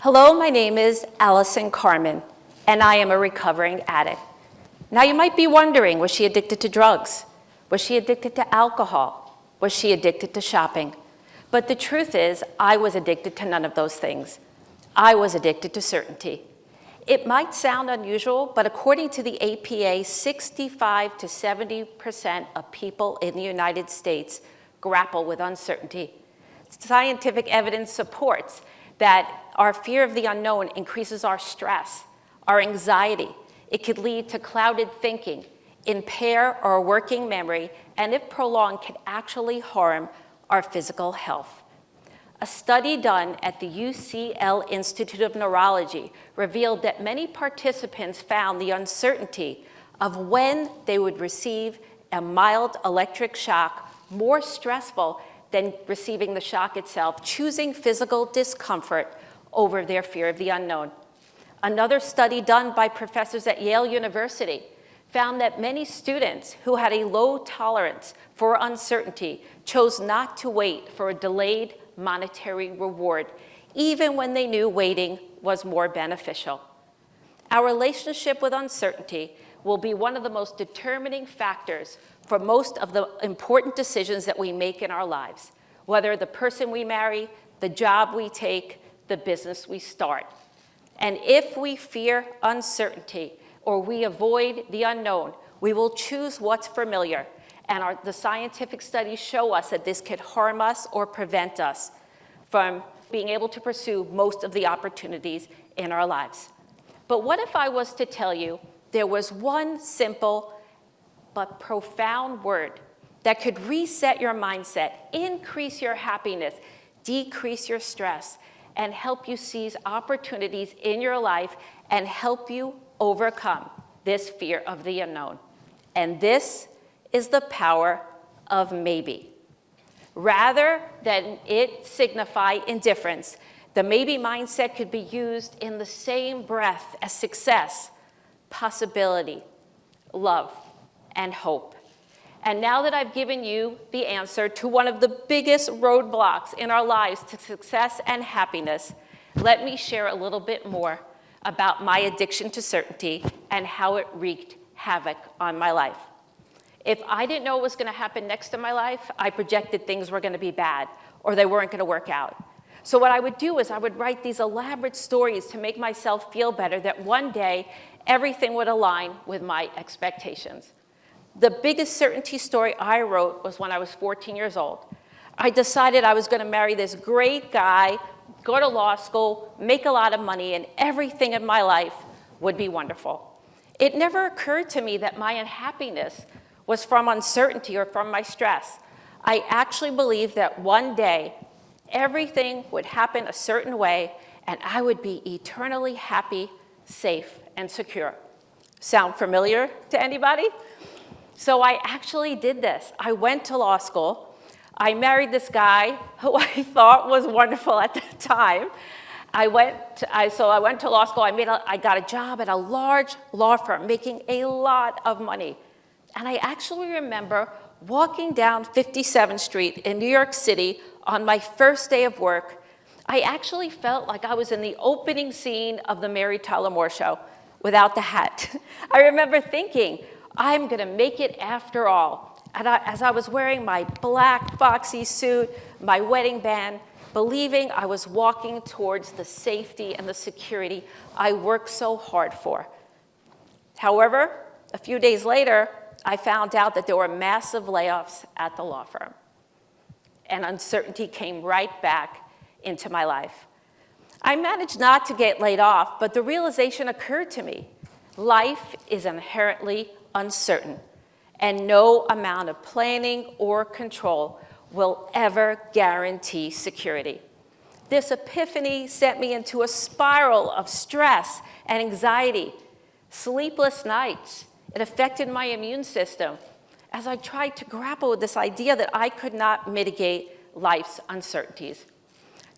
Hello, my name is Allison Carmen, and I am a recovering addict. Now you might be wondering, was she addicted to drugs? Was she addicted to alcohol? Was she addicted to shopping? But the truth is, I was addicted to none of those things. I was addicted to certainty. It might sound unusual, but according to the APA, 65 to 70% of people in the United States grapple with uncertainty. Scientific evidence supports that our fear of the unknown increases our stress, our anxiety. It could lead to clouded thinking, impair our working memory, and if prolonged, can actually harm our physical health. A study done at the UCL Institute of Neurology revealed that many participants found the uncertainty of when they would receive a mild electric shock more stressful than receiving the shock itself, choosing physical discomfort over their fear of the unknown. Another study done by professors at Yale University found that many students who had a low tolerance for uncertainty chose not to wait for a delayed monetary reward, even when they knew waiting was more beneficial. Our relationship with uncertainty will be one of the most determining factors for most of the important decisions that we make in our lives, whether the person we marry, the job we take, the business we start. And if we fear uncertainty or we avoid the unknown, we will choose what's familiar. And the scientific studies show us that this could harm us or prevent us from being able to pursue most of the opportunities in our lives. But what if I was to tell you there was one simple but profound word that could reset your mindset, increase your happiness, decrease your stress, and help you seize opportunities in your life and help you overcome this fear of the unknown? And this is the power of maybe. Rather than it signify indifference, the maybe mindset could be used in the same breath as success, possibility, love, and hope. And now that I've given you the answer to one of the biggest roadblocks in our lives to success and happiness, let me share a little bit more about my addiction to certainty and how it wreaked havoc on my life. If I didn't know what was going to happen next in my life, I projected things were going to be bad or they weren't going to work out. So what I would do is I would write these elaborate stories to make myself feel better that one day everything would align with my expectations. The biggest certainty story I wrote was when I was 14 years old. I decided I was going to marry this great guy, go to law school, make a lot of money, and everything in my life would be wonderful. It never occurred to me that my unhappiness was from uncertainty or from my stress. I actually believed that one day everything would happen a certain way and I would be eternally happy, safe, and secure. Sound familiar to anybody? So I actually did this. I went to law school. I married this guy who I thought was wonderful at the time. I went to law school. I got a job at a large law firm, making a lot of money. And I actually remember walking down 57th Street in New York City on my first day of work. I actually felt like I was in the opening scene of the Mary Tyler Moore Show without the hat. I remember thinking, I'm going to make it after all. And as I was wearing my black boxy suit, my wedding band, believing I was walking towards the safety and the security I worked so hard for. However, a few days later, I found out that there were massive layoffs at the law firm. And uncertainty came right back into my life. I managed not to get laid off, but the realization occurred to me. Life is inherently uncertain, and no amount of planning or control will ever guarantee security. This epiphany sent me into a spiral of stress and anxiety, sleepless nights. It affected my immune system as I tried to grapple with this idea that I could not mitigate life's uncertainties.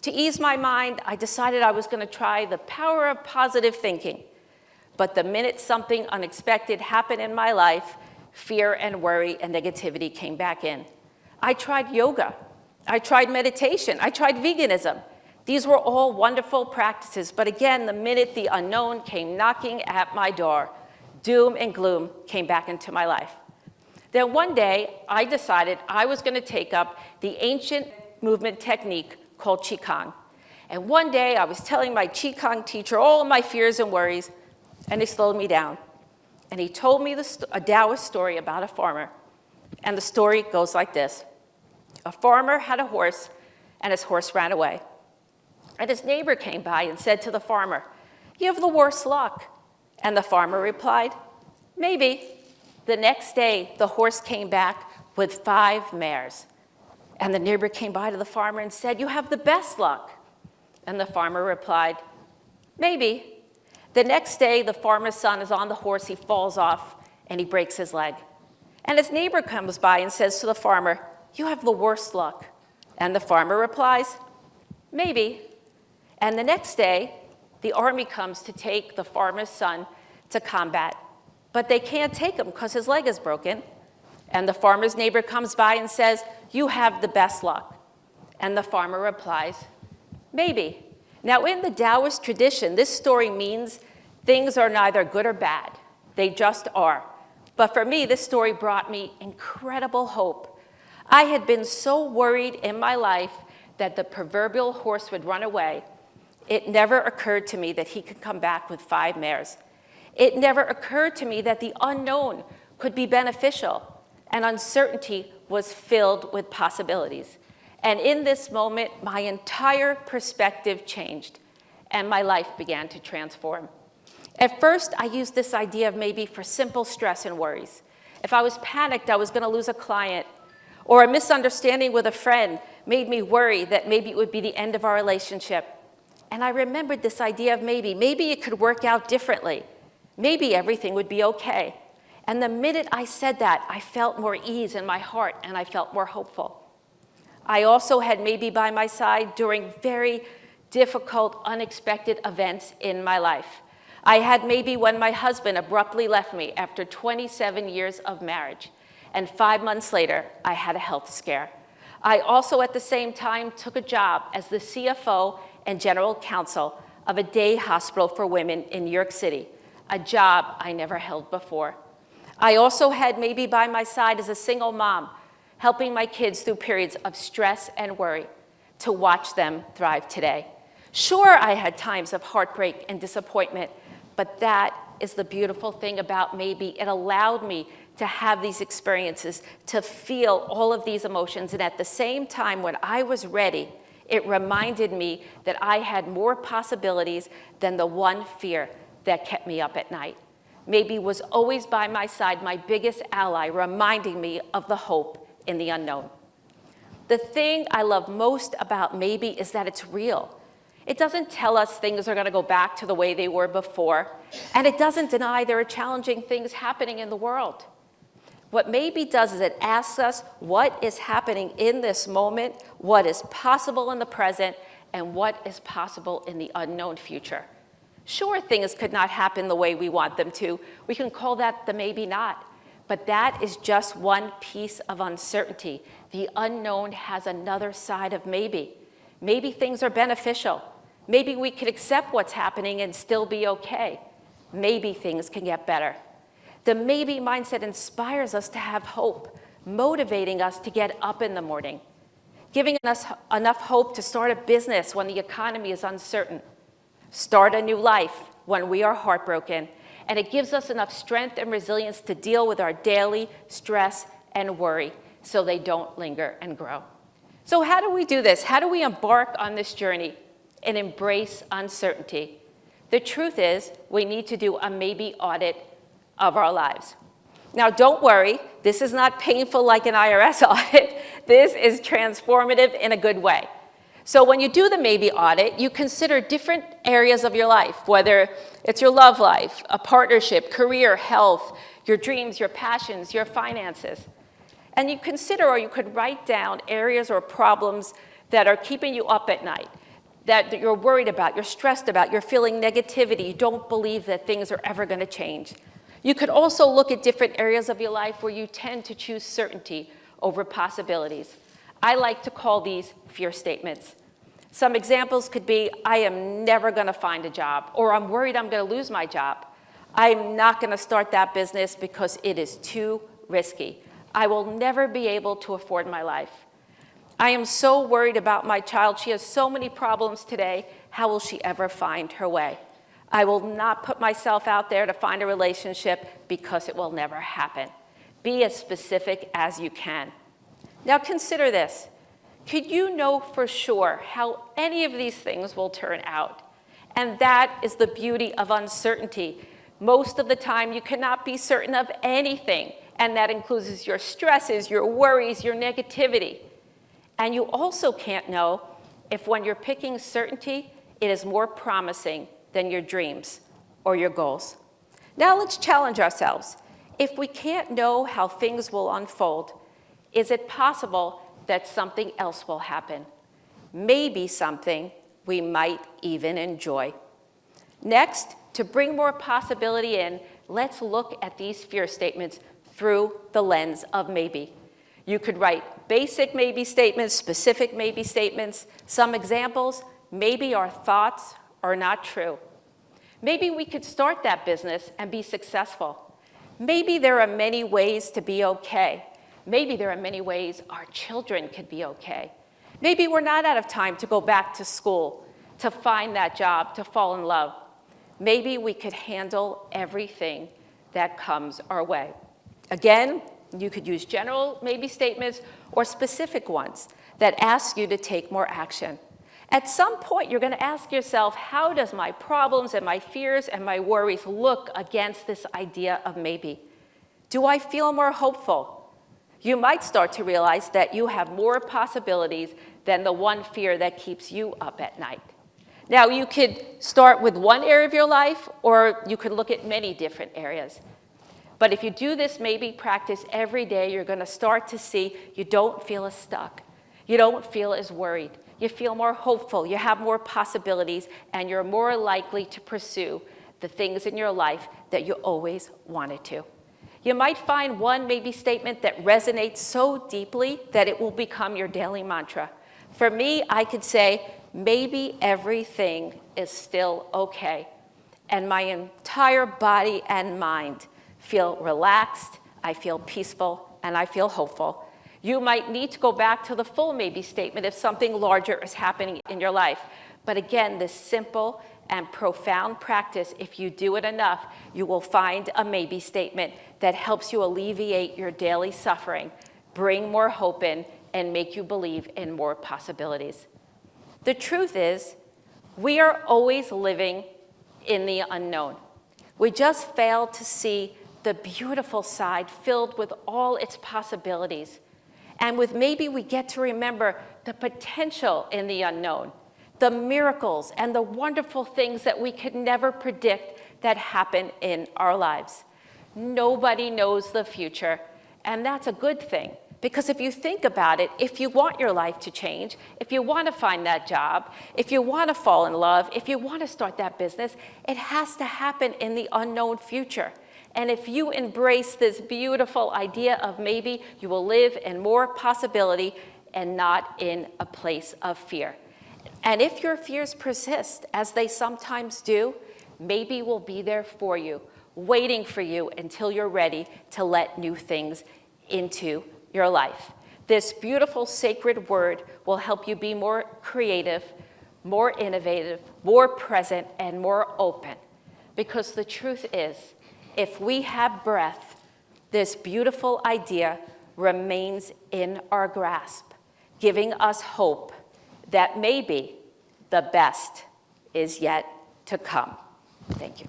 To ease my mind, I decided I was going to try the power of positive thinking. But the minute something unexpected happened in my life, fear and worry and negativity came back in. I tried yoga. I tried meditation. I tried veganism. These were all wonderful practices, but again, the minute the unknown came knocking at my door, doom and gloom came back into my life. Then one day, I decided I was going to take up the ancient movement technique called Qigong. And one day, I was telling my Qigong teacher all of my fears and worries, and he slowed me down. And he told me a Taoist story about a farmer. And the story goes like this. A farmer had a horse, and his horse ran away. And his neighbor came by and said to the farmer, "You have the worst luck." And the farmer replied, "Maybe." The next day, the horse came back with 5 mares. And the neighbor came by to the farmer and said, "You have the best luck." And the farmer replied, "Maybe." The next day, the farmer's son is on the horse, he falls off, and he breaks his leg. And his neighbor comes by and says to the farmer, "You have the worst luck." And the farmer replies, "Maybe." And the next day, the army comes to take the farmer's son to combat. But they can't take him because his leg is broken. And the farmer's neighbor comes by and says, "You have the best luck." And the farmer replies, "Maybe." Now, in the Taoist tradition, this story means things are neither good or bad. They just are. But for me, this story brought me incredible hope. I had been so worried in my life that the proverbial horse would run away. It never occurred to me that he could come back with 5 mares. It never occurred to me that the unknown could be beneficial, and uncertainty was filled with possibilities. And in this moment, my entire perspective changed, and my life began to transform. At first, I used this idea of maybe for simple stress and worries. If I was panicked, I was going to lose a client, or a misunderstanding with a friend made me worry that maybe it would be the end of our relationship. And I remembered this idea of maybe it could work out differently. Maybe everything would be okay. And the minute I said that, I felt more ease in my heart, and I felt more hopeful. I also had maybe by my side during very difficult, unexpected events in my life. I had maybe when my husband abruptly left me after 27 years of marriage, and 5 months later, I had a health scare. I also, at the same time, took a job as the CFO and general counsel of a day hospital for women in New York City, a job I never held before. I also had maybe by my side as a single mom, helping my kids through periods of stress and worry to watch them thrive today. Sure, I had times of heartbreak and disappointment, but that is the beautiful thing about maybe. It allowed me to have these experiences, to feel all of these emotions, and at the same time, when I was ready, it reminded me that I had more possibilities than the one fear that kept me up at night. Maybe was always by my side, my biggest ally, reminding me of the hope in the unknown. The thing I love most about maybe is that it's real. It doesn't tell us things are going to go back to the way they were before, and it doesn't deny there are challenging things happening in the world. What maybe does is it asks us what is happening in this moment, what is possible in the present, and what is possible in the unknown future. Sure, things could not happen the way we want them to. We can call that the maybe not. But that is just one piece of uncertainty. The unknown has another side of maybe. Maybe things are beneficial. Maybe we could accept what's happening and still be okay. Maybe things can get better. The maybe mindset inspires us to have hope, motivating us to get up in the morning, giving us enough hope to start a business when the economy is uncertain, start a new life when we are heartbroken, and it gives us enough strength and resilience to deal with our daily stress and worry so they don't linger and grow. So how do we do this? How do we embark on this journey and embrace uncertainty? The truth is, we need to do a maybe audit of our lives. Now, don't worry, this is not painful like an IRS audit. This is transformative in a good way. So when you do the maybe audit, you consider different areas of your life, whether it's your love life, a partnership, career, health, your dreams, your passions, your finances. And you consider, or you could write down areas or problems that are keeping you up at night, that you're worried about, you're stressed about, you're feeling negativity, you don't believe that things are ever going to change. You could also look at different areas of your life where you tend to choose certainty over possibilities. I like to call these fear statements. Some examples could be, I am never going to find a job, or I'm worried I'm going to lose my job. I'm not going to start that business because it is too risky. I will never be able to afford my life. I am so worried about my child. She has so many problems today. How will she ever find her way? I will not put myself out there to find a relationship because it will never happen. Be as specific as you can. Now consider this. Could you know for sure how any of these things will turn out? And that is the beauty of uncertainty. Most of the time, you cannot be certain of anything, and that includes your stresses, your worries, your negativity. And you also can't know if when you're picking certainty, it is more promising than your dreams or your goals. Now let's challenge ourselves. If we can't know how things will unfold, is it possible that something else will happen? Maybe something we might even enjoy. Next, to bring more possibility in, let's look at these fear statements through the lens of maybe. You could write basic maybe statements, specific maybe statements. Some examples, maybe our thoughts are not true. Maybe we could start that business and be successful. Maybe there are many ways to be okay. Maybe there are many ways our children could be okay. Maybe we're not out of time to go back to school, to find that job, to fall in love. Maybe we could handle everything that comes our way. Again, you could use general maybe statements or specific ones that ask you to take more action. At some point, you're going to ask yourself, how does my problems and my fears and my worries look against this idea of maybe? Do I feel more hopeful? You might start to realize that you have more possibilities than the one fear that keeps you up at night. Now, you could start with one area of your life, or you could look at many different areas. But if you do this maybe practice every day, you're going to start to see you don't feel as stuck. You don't feel as worried. You feel more hopeful. You have more possibilities, and you're more likely to pursue the things in your life that you always wanted to. You might find one maybe statement that resonates so deeply that it will become your daily mantra. For me, I could say, maybe everything is still okay, and my entire body and mind feel relaxed, I feel peaceful, and I feel hopeful. You might need to go back to the full maybe statement if something larger is happening in your life. But again, this simple and profound practice, if you do it enough, you will find a maybe statement that helps you alleviate your daily suffering, bring more hope in, and make you believe in more possibilities. The truth is, we are always living in the unknown. We just fail to see the beautiful side filled with all its possibilities. And with maybe we get to remember the potential in the unknown, the miracles and the wonderful things that we could never predict that happen in our lives. Nobody knows the future, and that's a good thing. Because if you think about it, if you want your life to change, if you want to find that job, if you want to fall in love, if you want to start that business, it has to happen in the unknown future. And if you embrace this beautiful idea of maybe, you will live in more possibility and not in a place of fear. And if your fears persist, as they sometimes do, maybe will be there for you, waiting for you until you're ready to let new things into your life. This beautiful sacred word will help you be more creative, more innovative, more present, and more open. Because the truth is, if we have breath, this beautiful idea remains in our grasp, giving us hope that maybe the best is yet to come. Thank you.